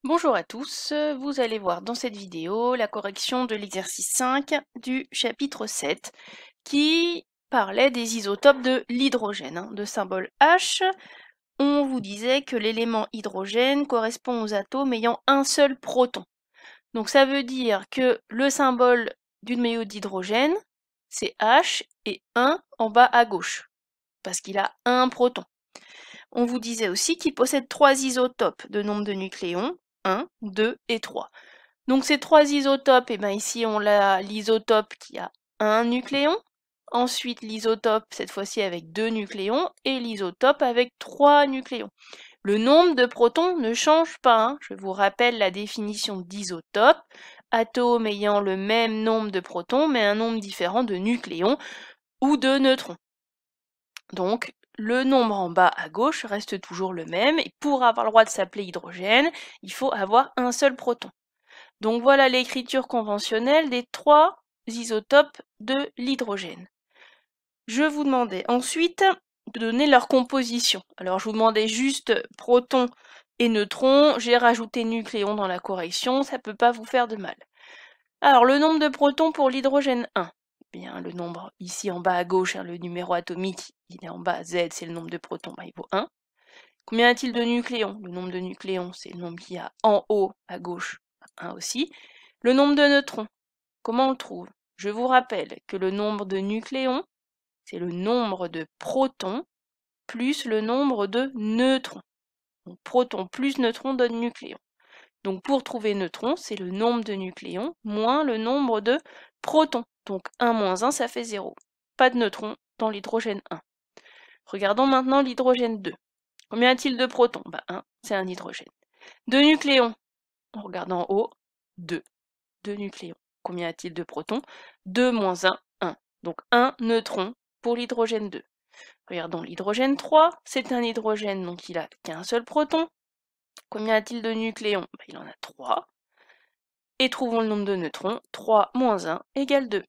Bonjour à tous, vous allez voir dans cette vidéo la correction de l'exercice 5 du chapitre 7 qui parlait des isotopes de l'hydrogène, de symbole H. On vous disait que l'élément hydrogène correspond aux atomes ayant un seul proton. Donc ça veut dire que le symbole du noyau d'hydrogène, c'est H et 1 en bas à gauche, parce qu'il a un proton. On vous disait aussi qu'il possède 3 isotopes de nombre de nucléons, 1, 2 et 3. Donc ces 3 isotopes, et bien ici on a l'isotope qui a un nucléon, ensuite l'isotope cette fois-ci avec 2 nucléons, et l'isotope avec 3 nucléons. Le nombre de protons ne change pas, hein. Je vous rappelle la définition d'isotope, atome ayant le même nombre de protons mais un nombre différent de nucléons ou de neutrons. Donc le nombre en bas à gauche reste toujours le même, et pour avoir le droit de s'appeler hydrogène, il faut avoir un seul proton. Donc voilà l'écriture conventionnelle des 3 isotopes de l'hydrogène. Je vous demandais ensuite de donner leur composition. Alors je vous demandais juste protons et neutrons, j'ai rajouté nucléons dans la correction, ça ne peut pas vous faire de mal. Alors le nombre de protons pour l'hydrogène 1. Bien, le nombre ici en bas à gauche, hein, le numéro atomique, il est en bas, Z c'est le nombre de protons, il vaut 1. Combien a-t-il de nucléons? Le nombre de nucléons, c'est le nombre qu'il y a en haut à gauche, 1 aussi. Le nombre de neutrons, comment on le trouve? Je vous rappelle que le nombre de nucléons, c'est le nombre de protons plus le nombre de neutrons. Donc protons plus neutrons donne nucléons. Donc pour trouver neutrons, c'est le nombre de nucléons moins le nombre de protons. Donc 1 moins 1, ça fait 0. Pas de neutrons dans l'hydrogène 1. Regardons maintenant l'hydrogène 2. Combien a-t-il de protons? 1, c'est un hydrogène. De nucléons, on regarde en haut, 2. 2 nucléons. Combien a-t-il de protons? 2 moins 1, 1. Donc 1 neutron pour l'hydrogène 2. Regardons l'hydrogène 3, c'est un hydrogène, donc il n'a qu'un seul proton. Combien a-t-il de nucléons? Il en a 3. Et trouvons le nombre de neutrons, 3 moins 1 égale 2.